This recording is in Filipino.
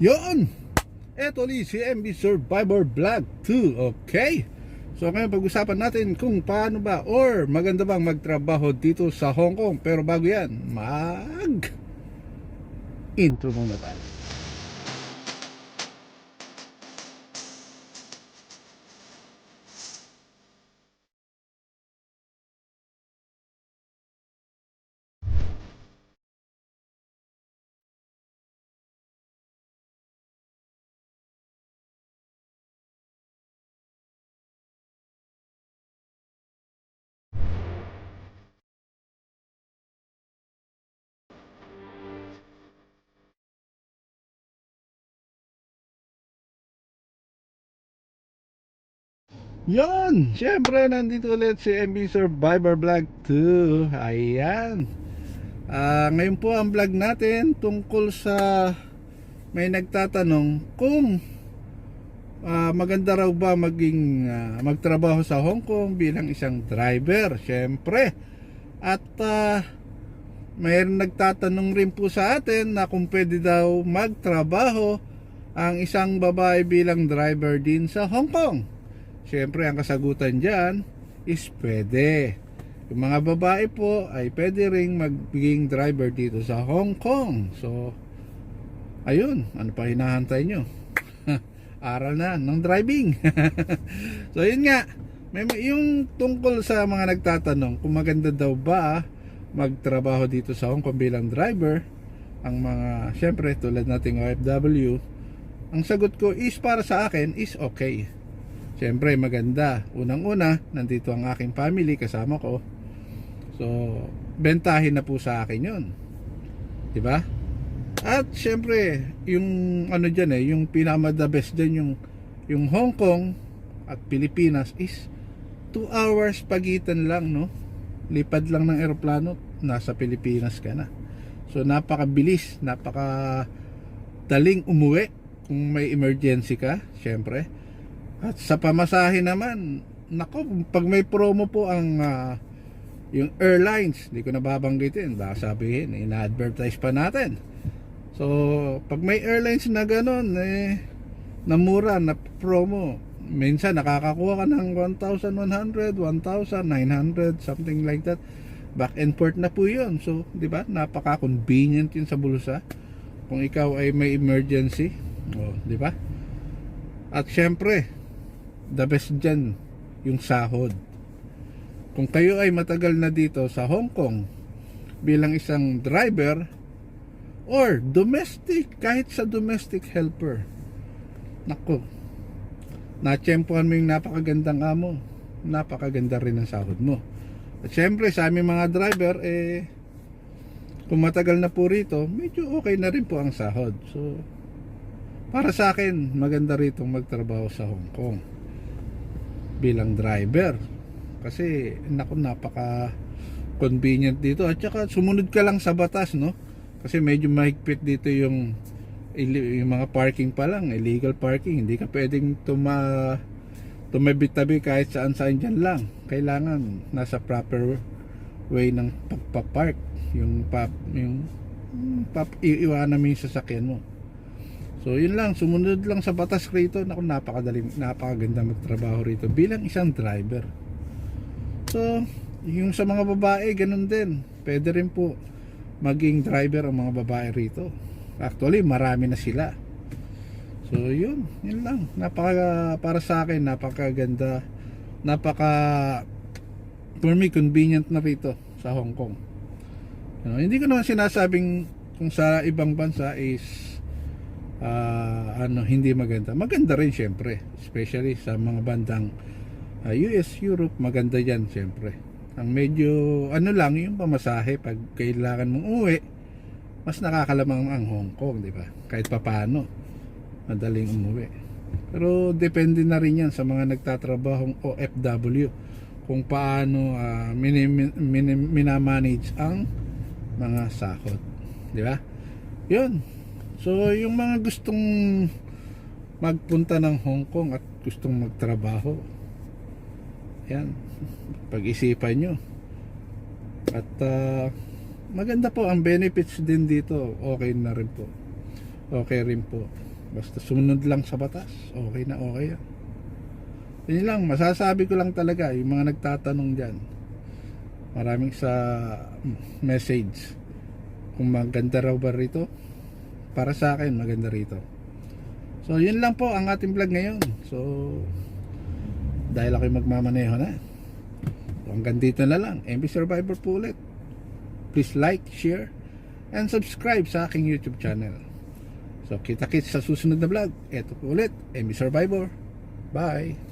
Yon! Eto li si MB Survivor Vlog 2. Okay? So ngayon pag-usapan natin kung paano ba or maganda bang magtrabaho dito sa Hong Kong. Pero bago yan, intro muna tayo. Yon! Siyempre nandito ulit si MB Survivor Vlog 2. Ayan. Ngayon po ang vlog natin tungkol sa may nagtatanong kung maganda raw ba magtrabaho sa Hong Kong bilang isang driver. Siyempre. At mayroon nagtatanong rin po sa atin na kung pwede daw magtrabaho ang isang babae bilang driver din sa Hong Kong. Siyempre ang kasagutan dyan is pwede. Yung mga babae po ay pwede ring magiging driver dito sa Hong Kong. So ayun, ano pa hinahantay nyo? Aral na ng driving. So yun nga, yung tungkol sa mga nagtatanong kung maganda daw ba magtrabaho dito sa Hong Kong bilang driver, ang mga syempre tulad nating OFW, ang sagot ko is para sa akin is okay. Syempre maganda. Unang-una, nandito ang aking family kasama ko. So, bentahin na po sa akin 'yon. 'Di ba? At syempre, yung ano diyan yung pinaka best diyan yung Hong Kong at Pilipinas is 2 hours pagitan lang, no? Lipad lang ng eroplano, nasa Pilipinas ka na. So, napakabilis, napakadaling umuwi kung may emergency ka, syempre. At sa pamasahe naman, nako, pag may promo po ang yung airlines, hindi ko nababanggitin, baka sabihin, ina-advertise pa natin. So, pag may airlines na gano'n, na mura, na promo, minsan nakakakuha ka ng 1,100, 1,900, something like that. Back and forth na po yun. So, di ba, napaka-convenient yun sa bulsa kung ikaw ay may emergency. O, di ba? At syempre, the best dyan yung sahod. Kung kayo ay matagal na dito sa Hong Kong bilang isang driver or domestic, kahit sa domestic helper, nako, natsyempohan mo yung napakagandang amo, napakaganda rin ang sahod mo. At syempre sa aming mga driver, kung matagal na po rito, medyo okay na rin po ang sahod. So para sa akin, maganda rito magtrabaho sa Hong Kong bilang driver. Kasi naku, napaka convenient dito. At saka sumunod ka lang sa batas, no? Kasi medyo mahigpit dito yung mga parking pa lang, illegal parking. Hindi ka pwedeng tumabit-tabi kahit saan-saan dyan lang. Kailangan nasa proper way ng pagpapark. Iiwanan mo yung sasakyan mo. So yun lang, sumunod lang sa batas rito. Naku, napakaganda magtrabaho rito bilang isang driver. So yung sa mga babae, ganun din. Pwede rin po maging driver ang mga babae rito. Actually, marami na sila. So yun lang. Para sa akin, napakaganda, for me, convenient na rito sa Hong Kong. Hindi ko naman sinasabing kung sa ibang bansa is hindi maganda. Maganda rin syempre, especially sa mga bandang US, Europe, maganda yan syempre. Ang medyo lang yung pamasahe pag kailangan mong uwi, mas nakakalamang ang Hong Kong, di ba? Kahit papaano madaling umuwi. Pero depende na rin yan sa mga nagtatrabahong OFW kung paano minamanage ang mga sahod, di ba? Yun. So yung mga gustong magpunta ng Hong Kong at gustong magtrabaho, yan, pag-isipan nyo. At maganda po ang benefits din dito. Okay na rin po. Okay rin po. Basta sumunod lang sa batas, okay na okay yan. Yun lang, masasabi ko lang talaga, yung mga nagtatanong dyan, maraming sa message kung maganda raw ba rito. Para sa akin maganda rito. So yun lang po ang ating vlog ngayon. So dahil ako'y magmamaneho na, so, hanggang dito na lang. MB Survivor po ulit. Please like, share, and subscribe sa aking YouTube channel. So kita-kits sa susunod na vlog. Ito po ulit, MB Survivor. Bye.